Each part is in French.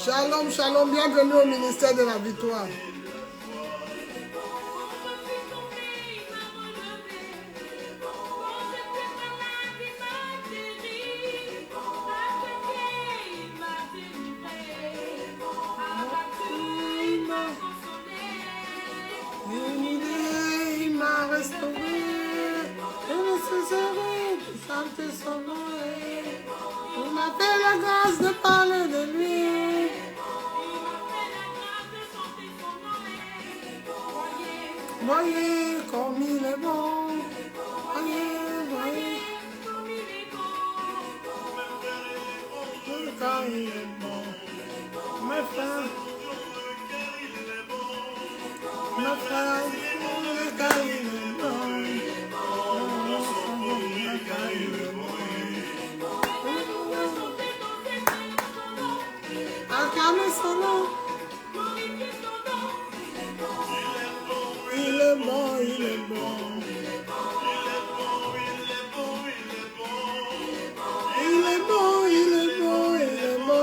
Shalom, shalom, bienvenue au ministère de la victoire. Il m'a restauré, et nécessaire de chanter son nom. Il m'a fait la grâce de parler de lui. Voyez comme il est bon. Voyez, voyez. Quand il est bon. Mes frères. Mes frères. Quand il est bon. Quand il est bon. Acclamez son nom. Il est bon, il est bon. Il est bon, il est bon, il est bon.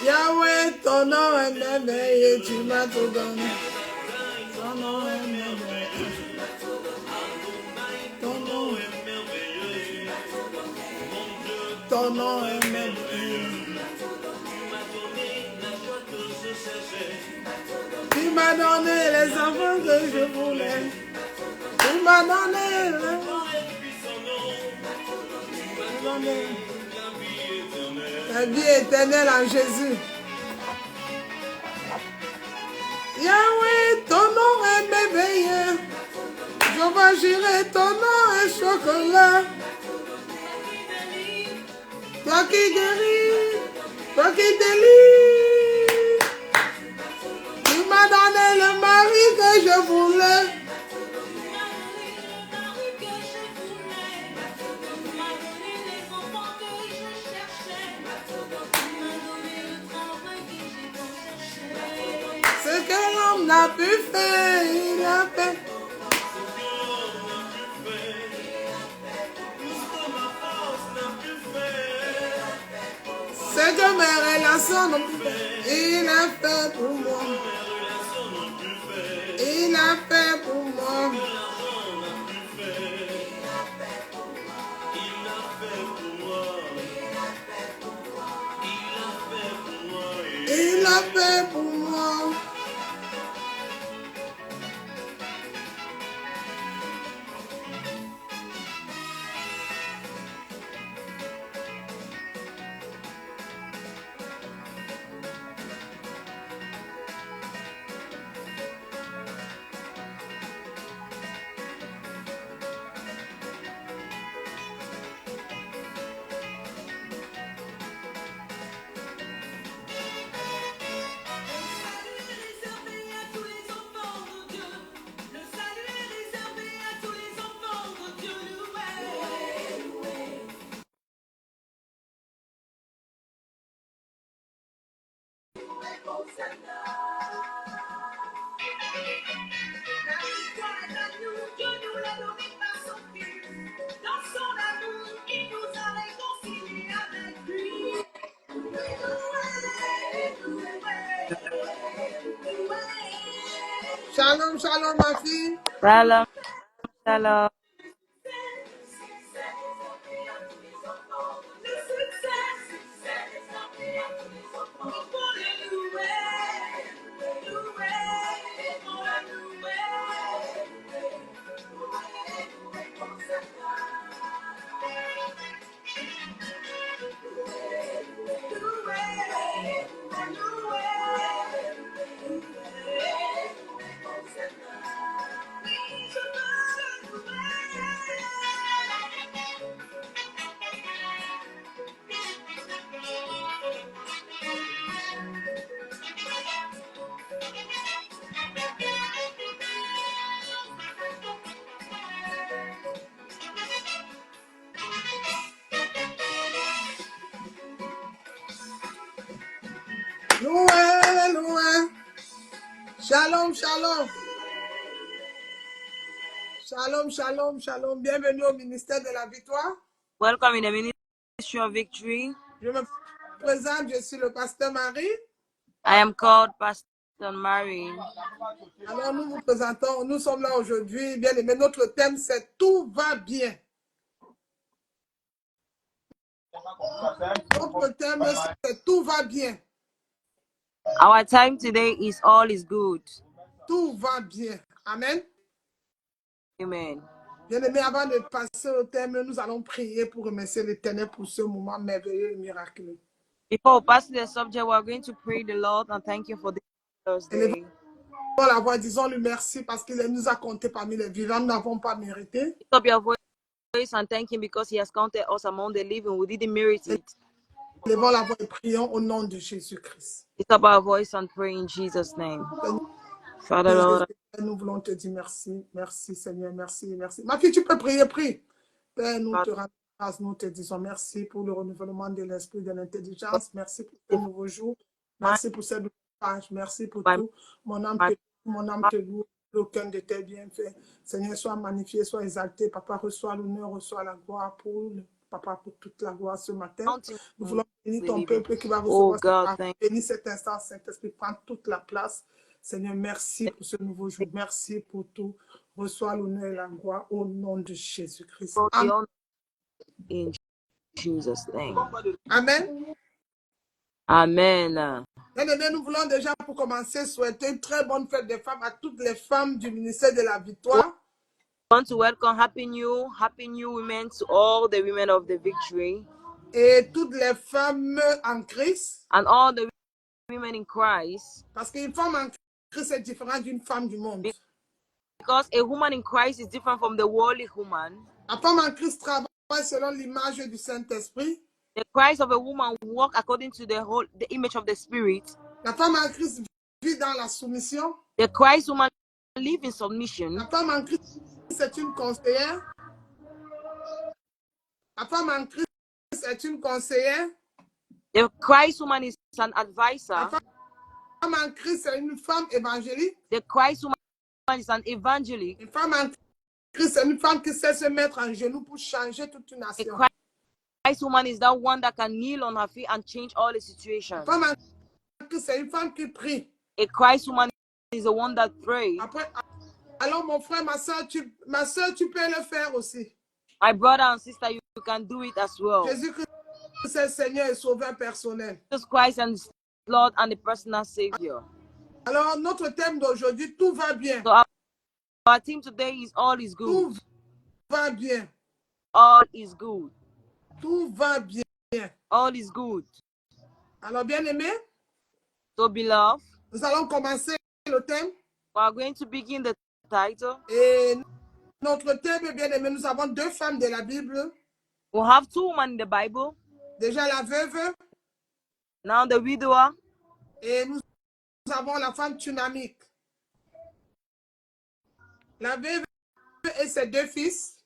Yahweh, ton nom est merveilleux, tu m'as tout donné. Ton nom est merveilleux. Ton nom est merveilleux. Ton nom est merveilleux. Tu m'as donné les enfants que je voulais. Tu m'as donné la vie éternelle en Jésus. Yahweh, ton nom est merveilleux. Je vais gérer ton nom est chocolat. Toi qui guéris, toi qui délivres. Tu m'as donné le mari que je voulais. Ce que l'homme n'a pu faire, il a fait. Ce que mes relations n'ont pu faire, il a fait pour moi. Il a fait pour moi. Il a fait pour moi. Shalom, shalom, ma fille. Shalom, shalom. Loué, loué. Shalom, shalom. Shalom, shalom, shalom. Bienvenue au ministère de la victoire. Welcome in the Ministry of Victory. Je me présente, je suis le pasteur Marie. I am called Pastor Mary. Alors nous vous présentons, nous sommes là aujourd'hui, bien aimé. Notre thème c'est tout va bien. Notre thème c'est tout va bien. Our time today is all is good. Tout va bien. Amen. Amen. Bien aimé, avant de passer au thème, nous allons prier pour remercier l'Éternel pour ce moment merveilleux et miraculeux. Before we pass to the subject, we are going to pray the Lord and thank you for this Thursday. La voix, disons-lui merci parce qu'il nous a comptés parmi les vivants. Nous n'avons pas mérité. Lift up your voice and thank him because he has counted us among the living. We didn't merit it. Levons la voix et prions au nom de Jésus-Christ. Lift up our voice and pray in Jesus' name. Father, Lord, nous voulons te dire merci. Merci Seigneur, merci, merci. Ma fille, tu peux prier, prie. Père, nous te rendons grâce, nous te disons merci pour le renouvellement de l'esprit, de l'intelligence. Merci pour ce nouveau jour. Merci pour cette page. Merci pour tout. Mon âme te loue. Aucun de tes bienfaits. Seigneur, sois magnifié, sois exalté. Papa, reçois l'honneur, reçois la gloire pour Papa, pour toute la gloire ce matin. Nous voulons bénir ton peuple qui va recevoir bénir cet instant. Saint-Esprit, prends toute la place. Seigneur, merci pour ce nouveau jour. Merci pour tout. Reçois l'honneur et la gloire au nom de Jésus-Christ. Amen. In Jesus' name. Amen. Amen. Bien-aimés, nous voulons déjà pour commencer souhaiter une très bonne fête des femmes à toutes les femmes du ministère de la victoire. I want to welcome happy new women to all the women of the victory. Et toutes les femmes en Christ. And all the women in Christ. Parce qu'une femme en Christ est différente d'une femme du monde. Because a woman in Christ is different from the worldly woman. La femme en Christ travaille selon l'image du Saint-Esprit. The Christ of a woman walk according to the image of the Spirit. La femme en Christ vit dans la soumission. The Christ woman live in submission. La femme en Christ est une conseillère. La femme en Christ est une conseillère. The Christ woman is an advisor. La femme en Christ est une femme évangélique. The Christ woman is an evangelist. Une femme en Christ est une femme qui sait se mettre en genoux pour changer toute une nation. A Christ woman is that one that can kneel on her feet and change all the situations. Une femme en Christ est une femme qui prie. A Christ woman is the one that prays. Après, alors mon frère, ma soeur, tu peux le faire aussi. My brother and sister, you can do it as well. Jésus-Christ est Seigneur et Sauveur personnel. Jesus Christ and Lord and the personal Savior. Alors notre thème d'aujourd'hui, tout va bien. So our theme today is all is good. Tout va bien. All is good. Tout va bien. All is good. Alors bien aimé, so beloved, nous allons commencer le thème. We are going to begin the title. Et notre thème, bien aimé, nous avons deux femmes de la Bible. We have two women in the Bible. Déjà la veuve. Now the widower. Et nous avons la femme tunamique. La veuve et ses deux fils.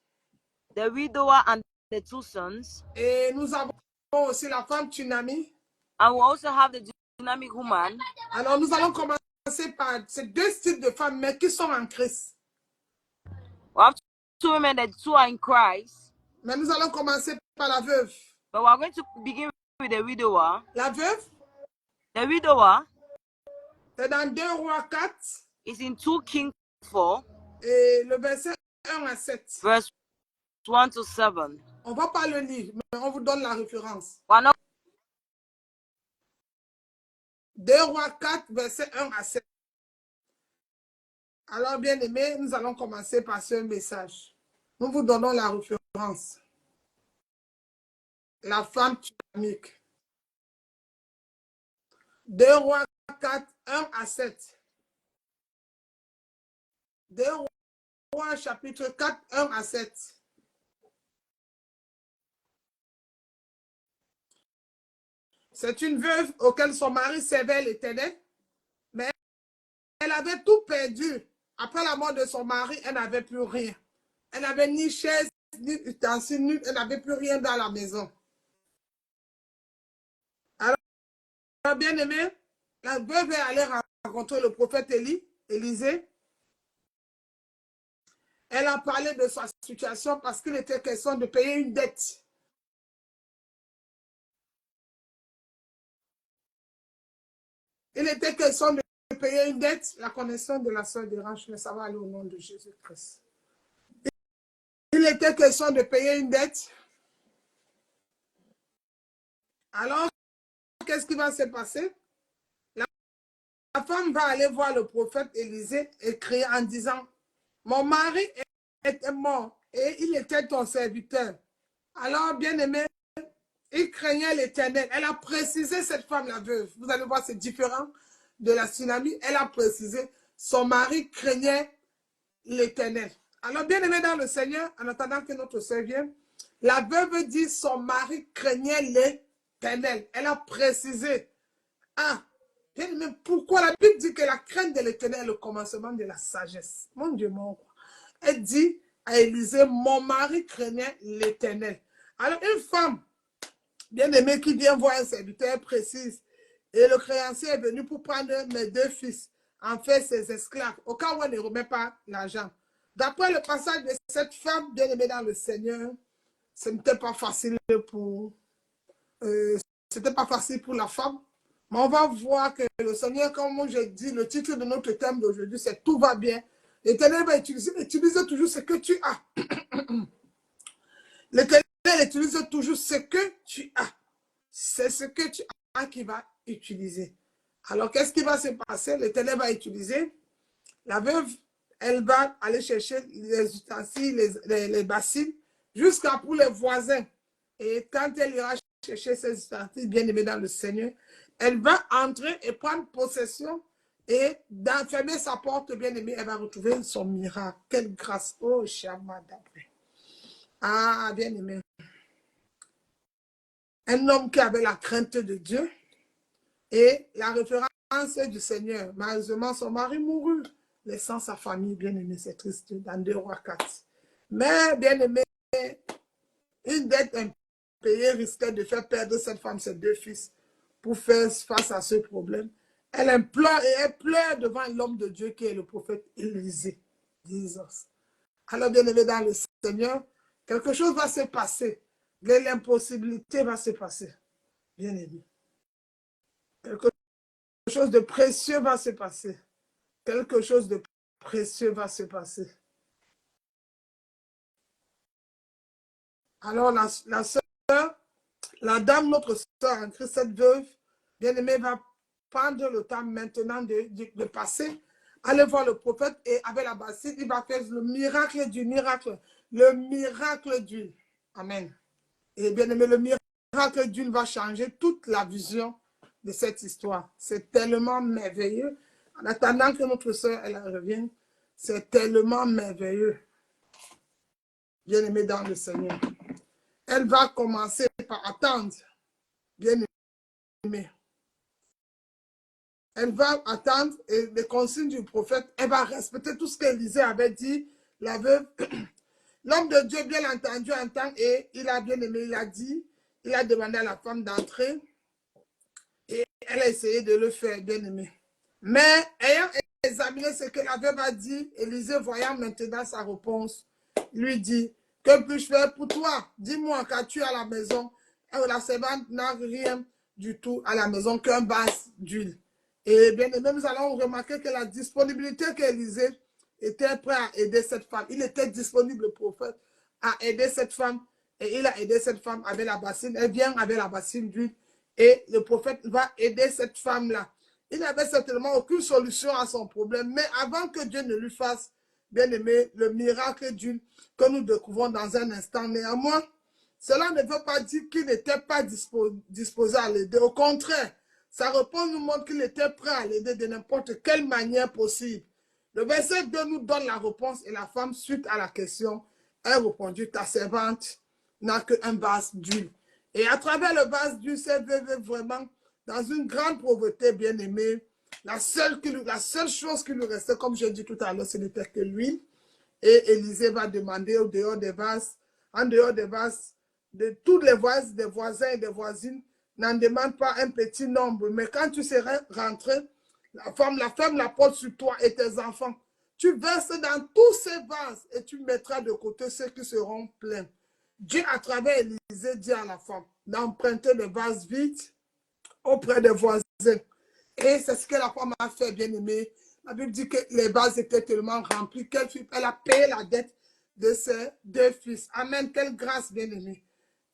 The widower and the two sons. Et nous avons aussi la femme tunami. And we also have the dynamic woman. Alors nous allons commencer par ces deux types de femmes, mais qui sont en Christ. We have two women that two are in Christ. Mais nous allons commencer par la veuve. But we are going to begin with the widower. La veuve. The widower. C'est dans 2 Rois 4. It's in 2 Kings 4, et le verset 1 à 7. verse 1 to 7. On ne va pas le lire, mais on vous donne la référence. We're not 2 Rois 4, verset 1 à 7. Alors, bien aimé, nous allons commencer par ce message. Nous vous donnons la référence. La femme tunamique. 2 Rois 4, 1 à 7. 2 Rois chapitre 4, 1 à 7. C'est une veuve auquel son mari servait l'Éternel, mais elle avait tout perdu. Après la mort de son mari, elle n'avait plus rien. Elle n'avait ni chaise, ni ustensiles, elle n'avait plus rien dans la maison. Alors, bien aimé, la veuve est allée rencontrer le prophète Élisée. Elle a parlé de sa situation parce qu'il était question de payer une dette. Il était question de payer une dette. La connaissance de la sœur dérange, mais ça va aller au nom de Jésus-Christ. Il était question de payer une dette. Alors, qu'est-ce qui va se passer? La femme va aller voir le prophète Élisée et crier en disant, mon mari était mort et il était ton serviteur. Alors, bien aimé, il craignait l'Éternel. Elle a précisé, cette femme, la veuve. Vous allez voir, c'est différent de la tsunami. Elle a précisé, son mari craignait l'Éternel. Alors, bien aimé dans le Seigneur, en attendant que notre sœur vienne, la veuve dit, son mari craignait l'Éternel. Elle a précisé. Ah, bien aimé, pourquoi la Bible dit que la crainte de l'Éternel est le commencement de la sagesse? Mon Dieu, mon roi. Elle dit à Élisée, mon mari craignait l'Éternel. Alors, une femme bien-aimé qui vient voir un serviteur précise. Et le créancier est venu pour prendre mes 2 fils, en fait ses esclaves, au cas où on ne remet pas l'argent. D'après le passage de cette femme bien-aimée dans le Seigneur, ce n'était pas facile pour la femme. Mais on va voir que le Seigneur, comme je dis, le titre de notre thème d'aujourd'hui, c'est Tout va bien. L'Éternel va utiliser toujours ce que tu as. L'Éternel utilise toujours ce que tu as. C'est ce que tu as qui va utiliser. Alors, qu'est-ce qui va se passer? L'Éternel va utiliser. La veuve, elle va aller chercher les ustensiles, les bassines, jusqu'à pour les voisins. Et quand elle ira chercher ces ustensiles, bien aimés dans le Seigneur, elle va entrer et prendre possession et d'enfermer sa porte, bien aimée, elle va retrouver son miracle. Quelle grâce! Oh, Shama d'après. Ah, bien aimé. Un homme qui avait la crainte de Dieu et la référence du Seigneur. Malheureusement, son mari mourut, laissant sa famille, bien aimée, c'est triste, dans 2 Rois 4. Mais, bien aimé, une dette impayée risquait de faire perdre cette femme, ses 2 fils, pour faire face à ce problème. Elle implore et elle pleure devant l'homme de Dieu qui est le prophète Élisée. Alors, bien aimé, dans le Seigneur, quelque chose va se passer. L'impossibilité va se passer. Bien aimé. Quelque chose de précieux va se passer. Quelque chose de précieux va se passer. Alors, la sœur, la dame, notre sœur en Christ, cette veuve, bien-aimée, va prendre le temps maintenant de passer, aller voir le prophète et avec la bassine, il va faire le miracle du miracle. Le miracle d'huile. Amen. Et bien-aimé, le miracle d'huile va changer toute la vision de cette histoire. C'est tellement merveilleux. En attendant que notre sœur elle revienne, c'est tellement merveilleux. Bien-aimé dans le Seigneur. Elle va commencer par attendre. Bien-aimé. Elle va attendre et les consignes du prophète, elle va respecter tout ce qu'Élisée avait dit. La veuve, l'homme de Dieu, bien entendu, entend et il a bien aimé, il a dit, il a demandé à la femme d'entrer et elle a essayé de le faire, bien aimé. Mais ayant examiné ce que la veuve a dit, Élisée, voyant maintenant sa réponse, lui dit, que puis-je faire pour toi? Dis-moi, qu'as-tu à la maison? Et la servante n'a rien du tout à la maison qu'un vase d'huile. Et bien aimé, nous allons remarquer que la disponibilité qu'Élisée était prêt à aider cette femme. Il était disponible, le prophète, à aider cette femme. Et il a aidé cette femme avec la bassine. Elle vient avec la bassine d'huile. Et le prophète va aider cette femme-là. Il n'avait certainement aucune solution à son problème. Mais avant que Dieu ne lui fasse, bien aimé, le miracle d'huile que nous découvrons dans un instant, néanmoins, cela ne veut pas dire qu'il n'était pas disposé à l'aider. Au contraire, sa réponse nous montre qu'il était prêt à l'aider de n'importe quelle manière possible. Le verset 2 nous donne la réponse et la femme, suite à la question, elle répondit, ta servante n'a qu'un vase d'huile. Et à travers le vase d'huile, c'est vraiment dans une grande pauvreté, bien aimée. La seule chose qui lui restait, comme j'ai dit tout à l'heure, ce n'était que l'huile. Et Élisée va demander au dehors des vases, en dehors des vases, de tous les vases, des voisins et des voisines, n'en demande pas un petit nombre. Mais quand tu seras rentré, la femme la porte sur toi et tes enfants. Tu verses dans tous ces vases et tu mettras de côté ceux qui seront pleins. Dieu, à travers Élisée, dit à la femme d'emprunter des vases vides auprès des voisins. Et c'est ce que la femme a fait, bien aimé. La Bible dit que les vases étaient tellement remplis qu'elle a payé la dette de ses deux fils. Amen. Quelle grâce, bien aimé.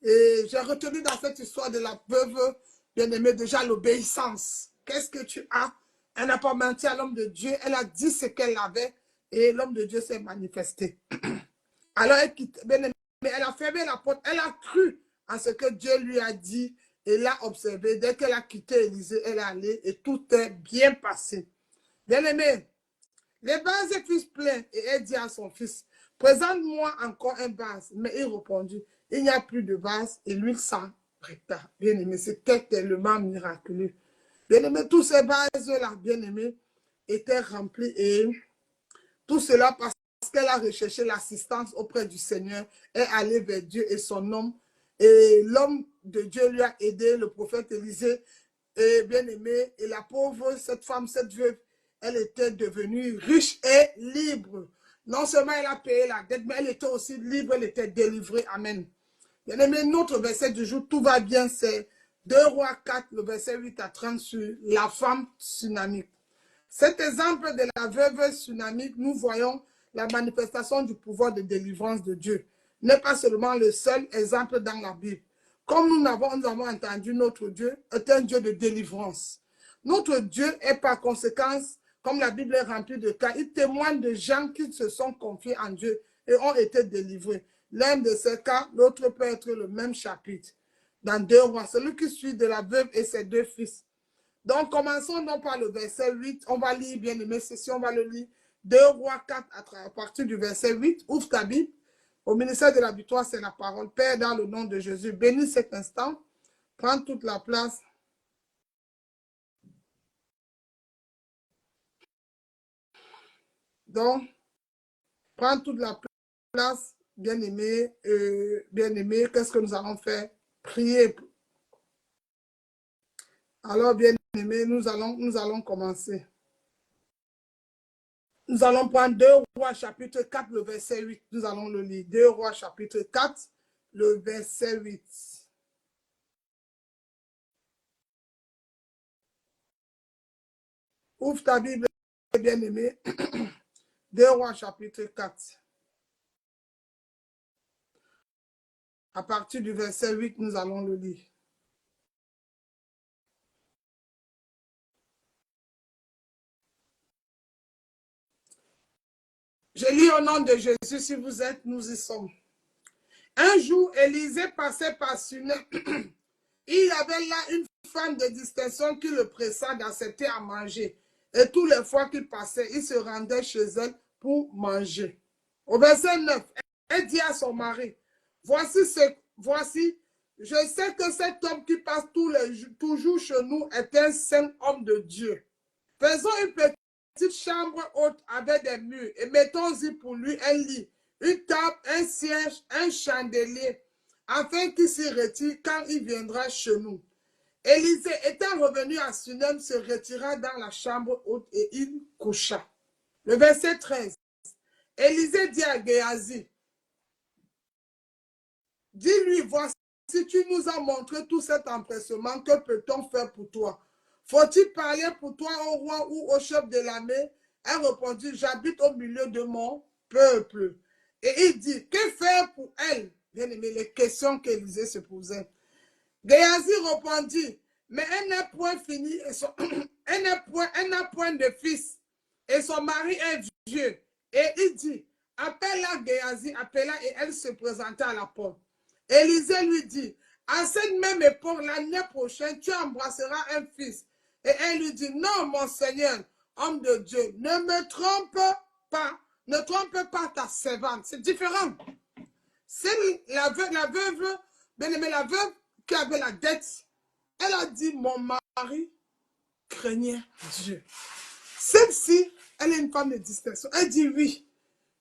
Et j'ai retenu dans cette histoire de la veuve, bien aimé, déjà l'obéissance. Qu'est-ce que tu as? Elle n'a pas menti à l'homme de Dieu. Elle a dit ce qu'elle avait et l'homme de Dieu s'est manifesté. Alors, bien aimé, elle a fermé la porte. Elle a cru à ce que Dieu lui a dit et l'a observé. Dès qu'elle a quitté Élisée, elle est allée et tout est bien passé. Bien aimé, les vases furent pleins et elle dit à son fils, présente-moi encore un vase. Mais il répondit, il n'y a plus de vase et l'huile s'arrêta. Bien aimé, c'était tellement miraculeux. Bien aimé, tous ces vases-là, bien aimé, étaient remplis et tout cela parce qu'elle a recherché l'assistance auprès du Seigneur, est allée vers Dieu et son homme. Et l'homme de Dieu lui a aidé, le prophète Élisée, et bien aimé. Et la pauvre, cette femme, cette veuve, elle était devenue riche et libre. Non seulement elle a payé la dette, mais elle était aussi libre, elle était délivrée. Amen. Bien aimé, notre verset du jour, tout va bien, c'est 2 Rois 4, le verset 8 à 30 sur la femme tsunamique. Cet exemple de la veuve tsunamique, nous voyons la manifestation du pouvoir de délivrance de Dieu. N'est pas seulement le seul exemple dans la Bible. Comme nous avons entendu, notre Dieu est un Dieu de délivrance. Notre Dieu est par conséquence, comme la Bible est remplie de cas, il témoigne de gens qui se sont confiés en Dieu et ont été délivrés. L'un de ces cas, l'autre peut être le même chapitre. Dans 2 Rois, celui qui suit de la veuve et ses deux fils. Donc, commençons non par le verset 8. On va lire, bien aimé, si on va le lire. 2 Rois 4 à partir du verset 8. Ouvre ta Bible. Au ministère de la victoire, c'est la parole. Père, dans le nom de Jésus, bénis cet instant. Prends toute la place. Donc, prends toute la place, bien aimé. Bien aimé, qu'est-ce que nous allons faire? Prier. Alors, bien aimé, nous allons commencer. Nous allons prendre 2 Rois chapitre 4, le verset 8. Nous allons le lire. 2 Rois chapitre 4, le verset 8. Ouvre ta Bible, bien-aimé. 2 Rois chapitre 4. À partir du verset 8, nous allons le lire. Je lis au nom de Jésus, si vous êtes, nous y sommes. Un jour, Élisée passait par Sunem. Il y avait là une femme de distinction qui le pressa d'accepter à manger. Et tous les fois qu'il passait, il se rendait chez elle pour manger. Au verset 9, elle dit à son mari, voici, je sais que cet homme qui passe toujours chez nous est un saint homme de Dieu. Faisons une petite chambre haute avec des murs et mettons-y pour lui un lit, une table, un siège, un chandelier, afin qu'il s'y retire quand il viendra chez nous. Élisée, étant revenu à Sunem, se retira dans la chambre haute et il coucha. Le verset 13. Élisée dit à Géasi, dis-lui, voici, tu nous as montré tout cet empressement, que peut-on faire pour toi? Faut-il parler pour toi au roi ou au chef de l'armée? Elle répondit, j'habite au milieu de mon peuple. Et il dit, que faire pour elle? Bien aimé, les questions qu'Élisée se posait. Géasi répondit, mais elle n'est point finie et elle n'a point de fils et son mari est vieux. Et il dit, appelle-la Géasi, appela et elle se présenta à la porte. Élisée lui dit, à cette même époque, l'année prochaine, tu embrasseras un fils. Et elle lui dit, non, mon Seigneur, homme de Dieu, ne me trompe pas, ne trompe pas ta servante. C'est différent. C'est la veuve, bien aimé, la veuve qui avait la dette. Elle a dit, mon mari craignait Dieu. Celle-ci, elle est une femme de distinction. Elle dit oui,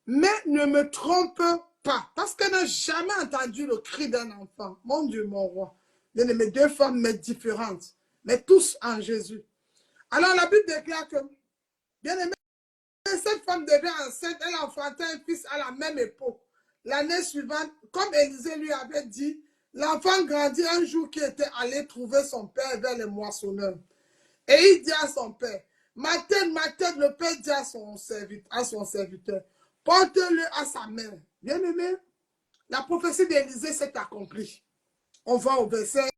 mais ne me trompe pas. Parce qu'elle n'a jamais entendu le cri d'un enfant. Mon Dieu, mon roi. Bien aimé, deux femmes, mais différentes. Mais tous en Jésus. Alors la Bible déclare que, bien aimé, cette femme devient enceinte. Elle enfantait un fils à la même époque. L'année suivante, comme Élisée lui avait dit, l'enfant grandit un jour qui était allé trouver son père vers les moissonneurs. Et il dit à son père, ma tête, le père dit à son serviteur, porte-le à sa mère. Bien aimé, la prophétie d'Élisée s'est accomplie. On va au verset,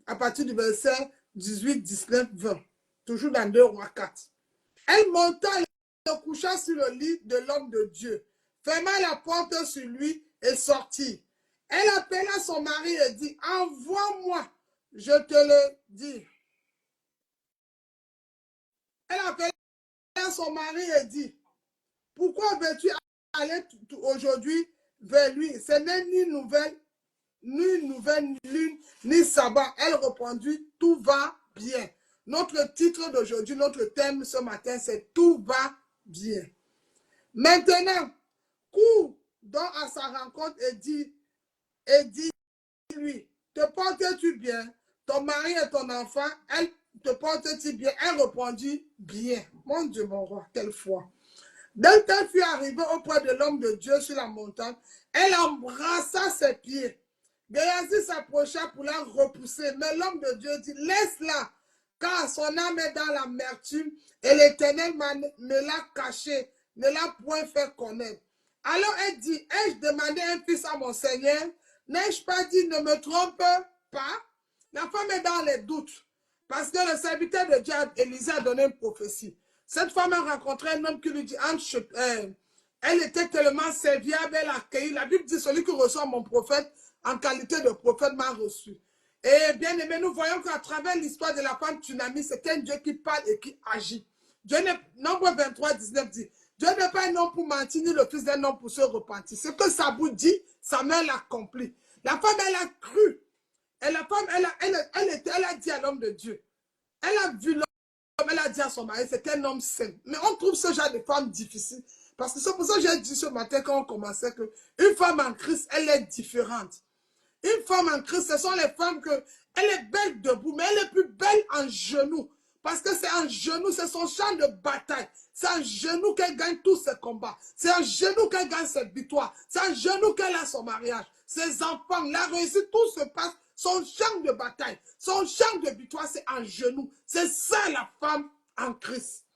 à partir du verset 18, 19, 20. Toujours dans 2 Rois 4. Elle monta et se coucha sur le lit de l'homme de Dieu, ferma la porte sur lui et sortit. Elle appela son mari et dit, envoie-moi, je te le dis. Elle appela son mari et dit, pourquoi veux-tu aller aujourd'hui vers lui? Ce n'est ni nouvelle lune, ni sabbat. Elle répondit, tout va bien. Notre titre d'aujourd'hui, notre thème ce matin, c'est tout va bien. Maintenant, cours donc à sa rencontre et dis-lui, te portes-tu bien? Ton mari et ton enfant, elle te porte-t-il bien? Elle répondit, bien. Mon Dieu, mon roi, quelle foi. Dès qu'elle fut arrivée auprès de l'homme de Dieu sur la montagne, elle embrassa ses pieds. Géasi s'approcha pour la repousser, mais l'homme de Dieu dit, laisse-la, car son âme est dans l'amertume et l'Éternel me l'a cachée, ne l'a point fait connaître. Alors elle dit, ai-je demandé un fils à mon Seigneur? N'ai-je pas dit, ne me trompe pas? La femme est dans les doutes, parce que le serviteur de Dieu, Élisée, a donné une prophétie. Cette femme a rencontré un homme qui lui dit, elle était tellement serviable, elle a accueilli. La Bible dit, celui qui reçoit mon prophète en qualité de prophète m'a reçu. Et bien aimé, nous voyons qu'à travers l'histoire de la femme Tsunami, c'est un Dieu qui parle et qui agit. Nombre 23, 19 dit, Dieu n'est pas un homme pour mentir, ni le fils d'un homme pour se repentir. Ce que Sabou dit, sa mère l'accomplit. La femme, elle a cru. Et la femme, elle a dit à l'homme de Dieu. Elle a vu l'homme, elle a dit à son mari, c'est un homme saint. Mais on trouve ce genre de femme difficile. Parce que c'est pour ça que j'ai dit ce matin quand on commençait qu'une femme en Christ, elle est différente. Une femme en Christ, ce sont les femmes elle est belle debout, mais elle est plus belle en genoux. Parce que c'est en genoux, c'est son champ de bataille. C'est en genoux qu'elle gagne tous ses combats. C'est en genoux qu'elle gagne ses victoires. C'est en genoux qu'elle a son mariage. Ses enfants, la réussite, tout se passe. Son champ de bataille, son champ de victoire, c'est en genoux. C'est ça la femme en Christ.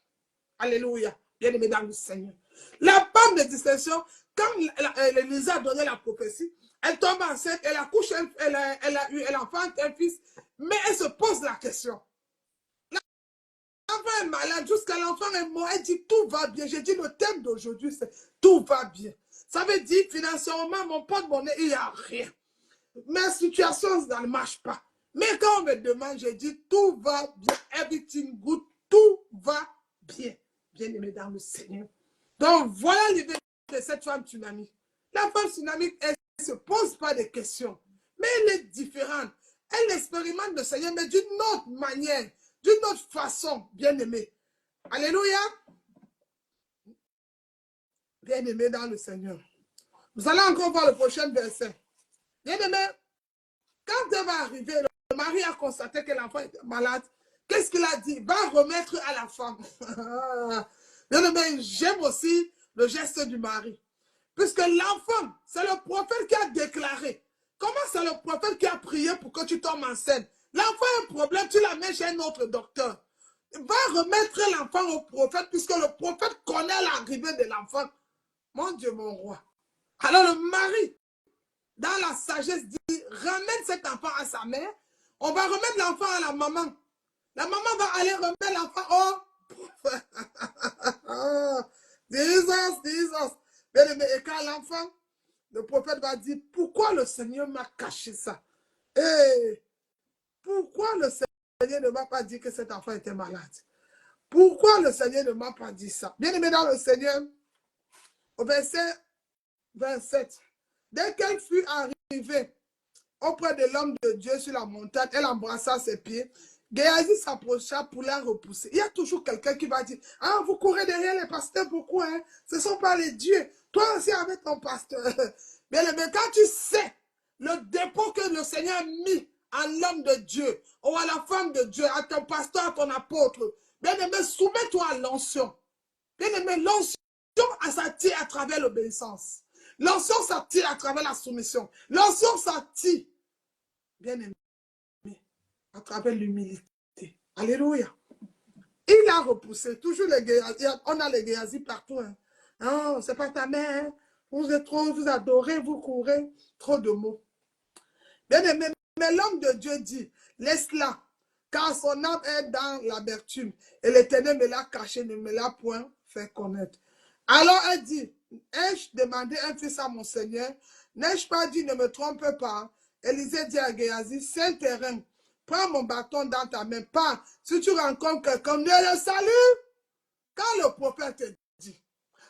Alléluia. Bien-aimés dans le Seigneur. La femme de distinction, quand Élisée a donné la prophétie, elle tombe enceinte, elle accouche, elle enfante un fils, mais elle se pose la question. L'enfant est malade, jusqu'à l'enfant est mort, elle dit tout va bien. J'ai dit le thème d'aujourd'hui, c'est tout va bien. Ça veut dire financièrement, mon porte-monnaie, il n'y a rien. Ma situation ne marche pas. Mais quand on me demande, je dis tout va bien, everything good, tout va bien. Bien-aimé dans le Seigneur. Donc voilà l'idée de cette femme Tsunami. La femme Tsunami, elle ne se pose pas de questions, mais elle est différente. Elle expérimente le Seigneur, mais d'une autre manière, d'une autre façon, bien-aimé. Alléluia. Bien-aimé dans le Seigneur. Vous allez encore voir le prochain verset. Bien-aimé, quand elle va arriver, le mari a constaté que l'enfant était malade. Qu'est-ce qu'il a dit? Va remettre à la femme. Bien-aimé, j'aime aussi le geste du mari. Puisque l'enfant, c'est le prophète qui a déclaré. Comment c'est le prophète qui a prié pour que tu tombes enceinte? L'enfant a un problème, tu l'amènes chez un autre docteur. Va remettre l'enfant au prophète, puisque le prophète connaît l'arrivée de l'enfant. Mon Dieu, mon roi. Alors le mari, dans la sagesse, dit, ramène cet enfant à sa mère. On va remettre l'enfant à la maman. La maman va aller remettre l'enfant au prophète. Jesus. Et quand l'enfant, le prophète va dire, pourquoi le Seigneur m'a caché ça? Et pourquoi le Seigneur ne m'a pas dit que cet enfant était malade? Pourquoi le Seigneur ne m'a pas dit ça? Bien aimé dans le Seigneur, au verset 27, dès qu'elle fut arrivée auprès de l'homme de Dieu sur la montagne, elle embrassa ses pieds. Géasi s'approcha pour la repousser. Il y a toujours quelqu'un qui va dire, ah, vous courez derrière les pasteurs, pourquoi? Hein? Ce ne sont pas les dieux. Toi aussi avec ton pasteur. Bien aimé, quand tu sais le dépôt que le Seigneur a mis à l'homme de Dieu, ou à la femme de Dieu, à ton pasteur, à ton apôtre, bien aimé, soumets-toi à l'onction. Bien aimé, l'onction s'attire à travers l'obéissance. L'onction s'attire à travers la soumission. L'onction s'attire, bien aimé, à travers l'humilité. Alléluia. Il a repoussé. Toujours les Géasi. On a les Géasi partout. Hein. Non, c'est pas ta mère. Vous êtes trop, vous adorez, vous courez. Trop de mots. Bien aimé, mais l'homme de Dieu dit, laisse-la, car son âme est dans l'amertume. Et l'Éternel me l'a caché, ne me l'a point fait connaître. Alors elle dit, ai-je demandé un fils à mon Seigneur? N'ai-je pas dit, ne me trompe pas? Élisée dit à Géasi, c'est un terrain. Prends mon bâton dans ta main. Pas, si tu rencontres quelqu'un, ne le salue. Quand le prophète te dit,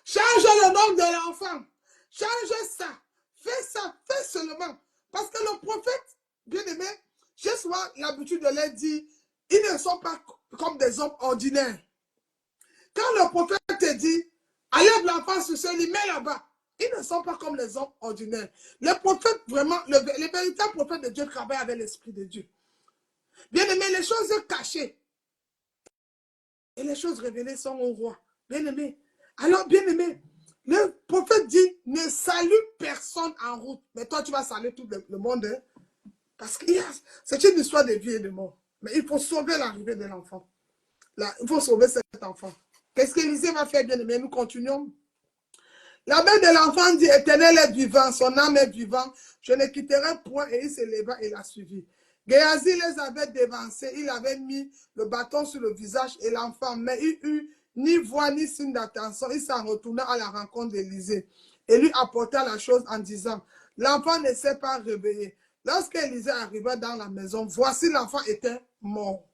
change le nom de l'enfant. Change ça. Fais seulement. Parce que le prophète, bien aimé, j'ai souvent l'habitude de leur dire, ils ne sont pas comme des hommes ordinaires. Quand le prophète te dit, enlève l'enfant sur ce lit, mets là-bas, ils ne sont pas comme les hommes ordinaires. Les prophètes, vraiment, les véritables prophètes de Dieu travaillent avec l'Esprit de Dieu. Bien aimé, les choses cachées et les choses révélées sont au roi. Bien aimé. Alors, bien aimé, le prophète dit, ne salue personne en route. Mais toi, tu vas saluer tout le monde. Hein? Parce que c'est une histoire de vie et de mort. Mais il faut sauver l'arrivée de l'enfant. Il faut sauver cet enfant. Qu'est-ce qu'Élisée va faire, bien aimé? Nous continuons. La mère de l'enfant dit, Éternel est vivant, son âme est vivante, je ne quitterai point. Et il se leva et la suivit. Géasi les avait dévancés, il avait mis le bâton sur le visage et l'enfant, mais il eut ni voix ni signe d'attention. Il s'en retourna à la rencontre d'Élisée et lui apporta la chose en disant, l'enfant ne s'est pas réveillé. Lorsqu'Élisée arriva dans la maison, voici l'enfant était mort,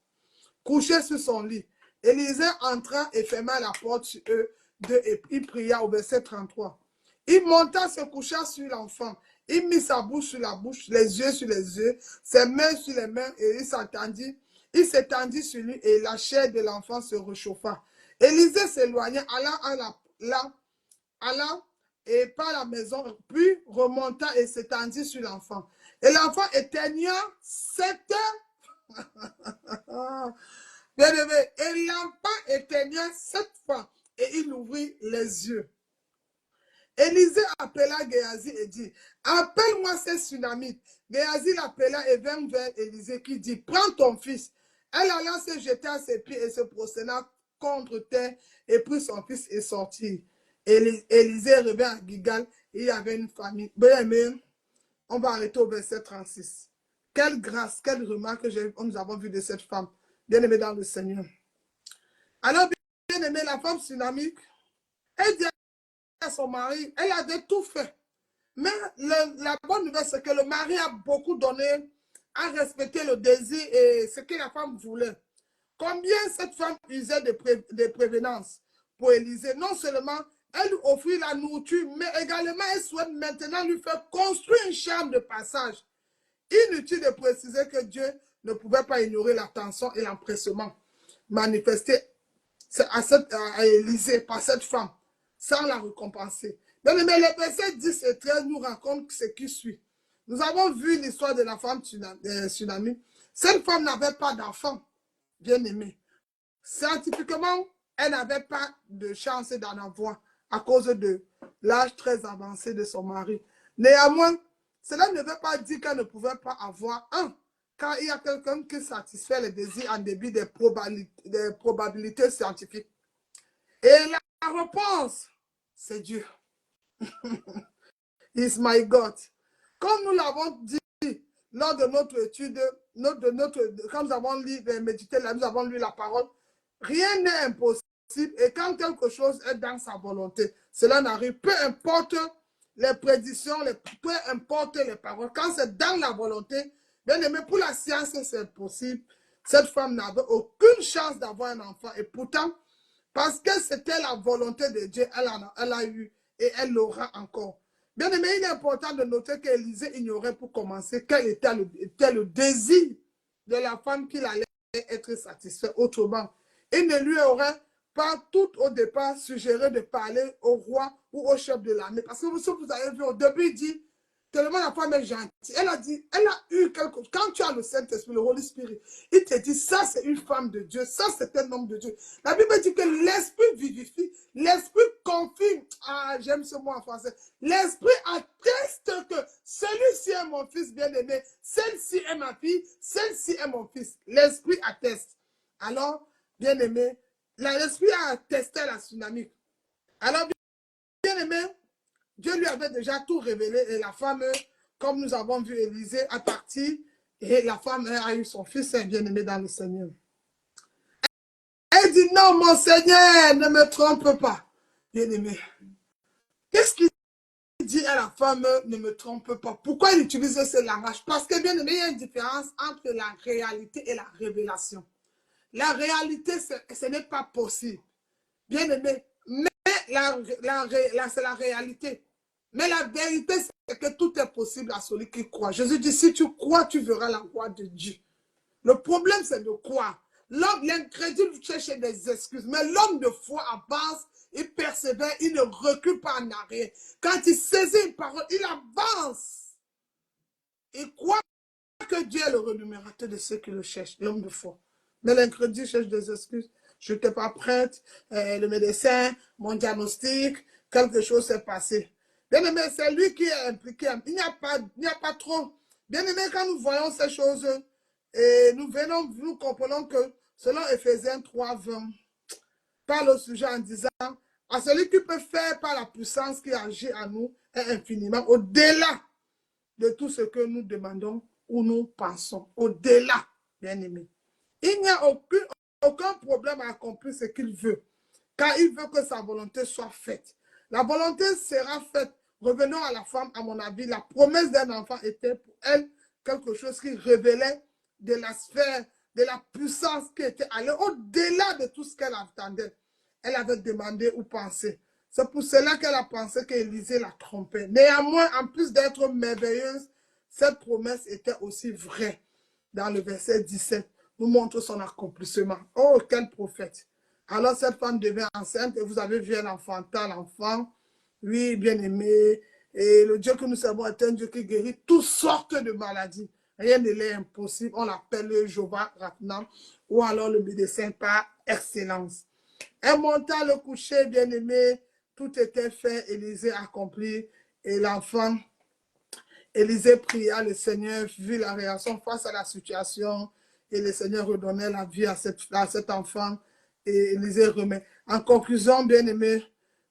couché sur son lit. Élisée entra et ferma la porte sur eux deux et il pria au verset 33. Il monta, se coucha sur l'enfant. Il mit sa bouche sur la bouche, les yeux sur les yeux, ses mains sur les mains et il s'étendit sur lui et la chair de l'enfant se réchauffa. Élisée s'éloigna, alla et par la maison, puis remonta et s'étendit sur l'enfant. Et l'enfant éteigna 7 bien-aimé, et l'enfant éteigna 7 fois et il ouvrit les yeux. Élisée appela Géasi et dit, appelle-moi ces Sunamites. Géasi l'appela et vint vers Élisée qui dit, prends ton fils. Elle alla se jeter à ses pieds et se prosterna contre terre et prit son fils et sortit. Élisée revint à Gilgal et il y avait une famille. Bien aimé, on va arrêter au verset 36. Quelle grâce, quelle remarque que nous avons vu de cette femme, bien aimée dans le Seigneur. Alors, bien aimé, la femme Sunamite, elle dit à son mari, elle avait tout fait. Mais la bonne nouvelle, c'est que le mari a beaucoup donné à respecter le désir et ce que la femme voulait. Combien cette femme usait de prévenance pour Élisée? Non seulement elle lui offrit la nourriture, mais également elle souhaite maintenant lui faire construire une chambre de passage. Inutile de préciser que Dieu ne pouvait pas ignorer l'attention et l'empressement manifestés à Élisée par cette femme sans la récompenser. Mais les versets 10 et 13 nous racontent ce qui suit. Nous avons vu l'histoire de la femme Tsunami. Cette femme n'avait pas d'enfant, bien aimé. Scientifiquement, elle n'avait pas de chance d'en avoir à cause de l'âge très avancé de son mari. Néanmoins, cela ne veut pas dire qu'elle ne pouvait pas avoir un. quand il y a quelqu'un qui satisfait les désirs en début des probabilités scientifiques. Et la réponse, c'est Dieu. Is my God. Comme nous l'avons dit lors de notre étude, quand nous avons médité, nous avons lu la parole, rien n'est impossible. Et quand quelque chose est dans sa volonté, cela n'arrive. Peu importe les prédictions, peu importe les paroles. Quand c'est dans la volonté, bien aimé, pour la science, c'est possible. Cette femme n'avait aucune chance d'avoir un enfant. Et pourtant, parce que c'était la volonté de Dieu, elle a eu et elle l'aura encore. Bien aimé, il est important de noter qu'Élisée ignorait pour commencer quel était le désir de la femme qu'il allait être satisfait. Autrement, il ne lui aurait pas tout au départ suggéré de parler au roi ou au chef de l'armée. Parce que vous avez vu, au début, il dit, tellement la femme est gentille. Elle a dit, elle a eu quelque chose. Quand tu as le Saint-Esprit, le Holy Spirit, il te dit, ça c'est une femme de Dieu, ça c'est un homme de Dieu. La Bible dit que l'Esprit vivifie, l'Esprit confirme. Ah, j'aime ce mot en français. L'Esprit atteste que celui-ci est mon fils bien-aimé, celle-ci est ma fille, celle-ci est mon fils. L'Esprit atteste. Alors, bien-aimé, l'Esprit a attesté la tsunami. Alors, bien-aimé, Dieu lui avait déjà tout révélé et la femme, comme nous avons vu Élisée, a parti et la femme a eu son fils bien-aimé dans le Seigneur. Elle dit, non, mon Seigneur, ne me trompe pas. Bien-aimé, qu'est-ce qu'il dit à la femme, ne me trompe pas? Pourquoi il utilise ce langage? Parce que, bien-aimé, il y a une différence entre la réalité et la révélation. La réalité, ce n'est pas possible. Bien-aimé, mais c'est la réalité. Mais la vérité, c'est que tout est possible à celui qui croit. Jésus dit, si tu crois, tu verras la gloire de Dieu. Le problème, c'est de croire. L'homme, l'incrédule cherche des excuses, mais l'homme de foi avance, il persévère, il ne recule pas en arrière. Quand il saisit une parole, il avance. Il croit que Dieu est le rémunérateur de ceux qui le cherchent, l'homme de foi. Mais l'incrédule cherche des excuses. Je n'étais pas prête, le médecin, mon diagnostic, quelque chose s'est passé. Bien aimé, c'est lui qui est impliqué. Il n'y a pas trop. Bien aimé, quand nous voyons ces choses, et nous comprenons que selon Éphésiens 3, 20, parle au sujet en disant, à celui qui peut faire par la puissance qui agit en nous est infiniment au-delà de tout ce que nous demandons ou nous pensons. Au-delà, bien aimé. Il n'y a aucun problème à accomplir ce qu'il veut, car il veut que sa volonté soit faite. La volonté sera faite. Revenons à la femme, à mon avis, la promesse d'un enfant était pour elle quelque chose qui révélait de la sphère, de la puissance qui était allée au-delà de tout ce qu'elle attendait. Elle avait demandé ou pensé. C'est pour cela qu'elle a pensé qu'Élisée la trompait. Néanmoins, en plus d'être merveilleuse, cette promesse était aussi vraie. Dans le verset 17, nous montre son accomplissement. Oh, quel prophète! Alors cette femme devient enceinte et vous avez vu un enfantin, l'enfant. Oui, bien aimé. Et le Dieu que nous servons est un Dieu qui guérit toutes sortes de maladies. Rien ne l'est impossible. On l'appelle Jéhovah Rapha ou alors le médecin par excellence. Elle monta le coucher, bien aimé. Tout était fait. Élisée accompli. Et l'enfant, Élisée pria le Seigneur, vit la réaction face à la situation. Et le Seigneur redonnait la vie à cet enfant. Et Élisée remet. En conclusion, bien aimé,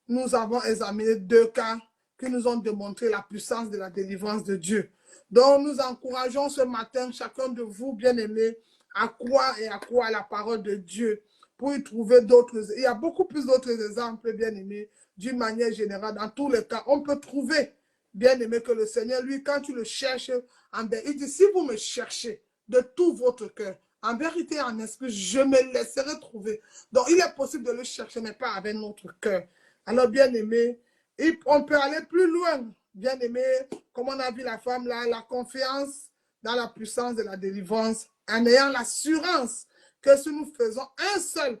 nous avons examiné 2 cas qui nous ont démontré la puissance de la délivrance de Dieu. Donc, nous encourageons ce matin chacun de vous, bien-aimés, à croire et à croire à la parole de Dieu pour y trouver d'autres. Il y a beaucoup plus d'autres exemples, bien-aimés, d'une manière générale. Dans tous les cas, on peut trouver, bien-aimé, que le Seigneur, lui, quand tu le cherches, il dit, si vous me cherchez de tout votre cœur, en vérité, en esprit, je me laisserai trouver. Donc, il est possible de le chercher, mais pas avec notre cœur. Alors, bien-aimé, on peut aller plus loin. Bien-aimé, comme on a vu la femme là, la confiance dans la puissance de la délivrance, en ayant l'assurance que si nous faisons un seul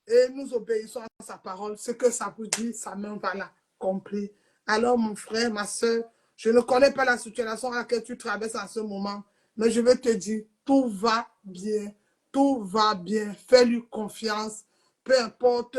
et nous obéissons à sa parole, ce que ça vous dit, sa main va l'accomplir. Alors, mon frère, ma soeur, je ne connais pas la situation à laquelle tu traverses en ce moment, mais je veux te dire, tout va bien, tout va bien. Fais-lui confiance, peu importe,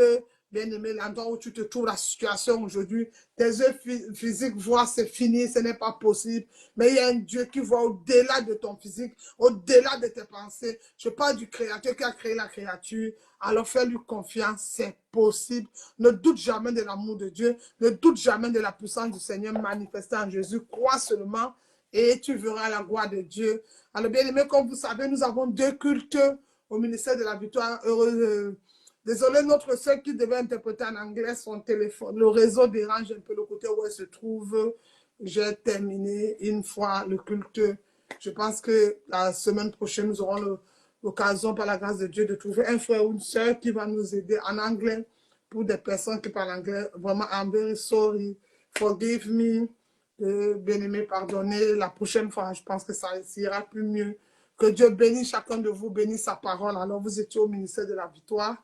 Bien-aimé, l'endroit où tu te trouves, la situation aujourd'hui, tes yeux physiques voient c'est fini, ce n'est pas possible. Mais il y a un Dieu qui voit au-delà de ton physique, au-delà de tes pensées. Je parle du Créateur qui a créé la créature. Alors fais-lui confiance, c'est possible. Ne doute jamais de l'amour de Dieu. Ne doute jamais de la puissance du Seigneur manifestée en Jésus. Crois seulement et tu verras la gloire de Dieu. Alors bien aimé, comme vous savez, nous avons 2 cultes au ministère de la Victoire. Désolé, notre soeur qui devait interpréter en anglais, son téléphone, le réseau dérange un peu le côté où elle se trouve. J'ai terminé une fois le culte. Je pense que la semaine prochaine, nous aurons l'occasion, par la grâce de Dieu, de trouver un frère ou une soeur qui va nous aider en anglais pour des personnes qui parlent anglais. Vraiment, I'm very sorry. Forgive me. Bien-aimé, pardonnez. La prochaine fois, je pense que ça ira plus mieux. Que Dieu bénisse chacun de vous, bénisse sa parole. Alors, vous étiez au ministère de la Victoire.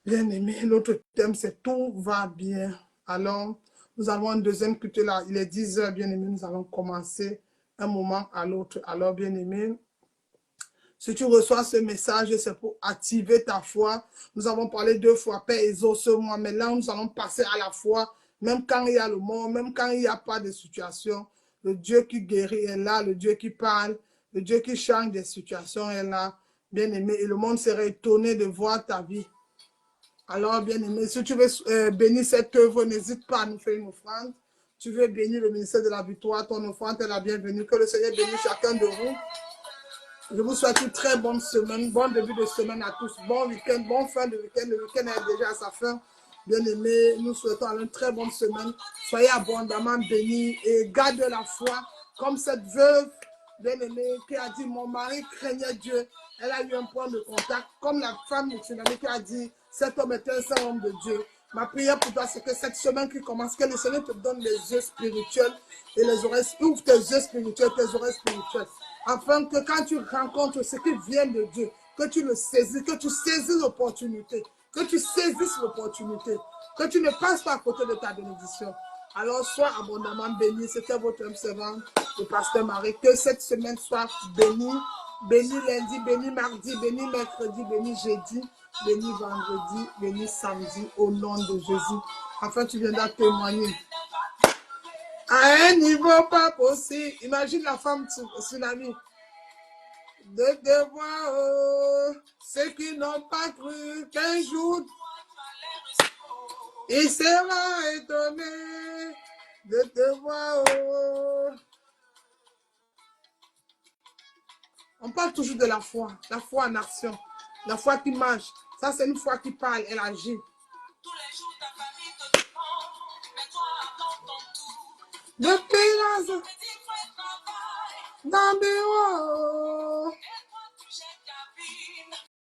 Bien-aimé, l'autre thème, c'est tout va bien. Alors, nous avons un deuxième culte là. Il est 10 heures, bien-aimé. Nous allons commencer un moment à l'autre. Alors, bien-aimé, si tu reçois ce message, c'est pour activer ta foi. Nous avons parlé 2 fois, Père, exauce-moi. Mais là, nous allons passer à la foi, même quand il y a le mort, même quand il n'y a pas de situation. Le Dieu qui guérit est là, le Dieu qui parle, le Dieu qui change des situations est là. Bien-aimé, et le monde serait étonné de voir ta vie. Alors, bien-aimé, si tu veux bénir cette œuvre, n'hésite pas à nous faire une offrande. Tu veux bénir le ministère de la Victoire, ton offrande est la bienvenue. Que le Seigneur bénisse chacun de vous. Je vous souhaite une très bonne semaine, bon début de semaine à tous, bon week-end, bon fin de week-end. Le week-end est déjà à sa fin. Bien-aimés, nous souhaitons une très bonne semaine. Soyez abondamment bénis et gardez la foi comme cette veuve, bien-aimée, qui a dit, mon mari craignait Dieu. Elle a eu un point de contact, comme la femme musulmane qui a dit, cet homme est un saint homme de Dieu. Ma prière pour toi, c'est que cette semaine qui commence, que le Seigneur te donne les yeux spirituels et les oreilles, ouvre tes yeux spirituels, tes oreilles spirituelles, afin que quand tu rencontres ce qui vient de Dieu, que tu le saisis, que tu saisis l'opportunité, que tu saisisses l'opportunité, que tu ne passes pas à côté de ta bénédiction. Alors, sois abondamment béni. C'était votre homme servant, le pasteur Marie. Que cette semaine soit bénie. Béni lundi, béni mardi, béni mercredi, béni jeudi, béni vendredi, béni samedi, au nom de Jésus. Enfin, tu viendras témoigner. À un niveau pas possible. Imagine la femme tsunami. De te voir, oh, ceux qui n'ont pas cru qu'un jour, il sera étonné de te voir. Oh. On parle toujours de la foi en action, la foi qui marche. Ça, c'est une foi qui parle, elle agit. Depuis là, dans le bureau.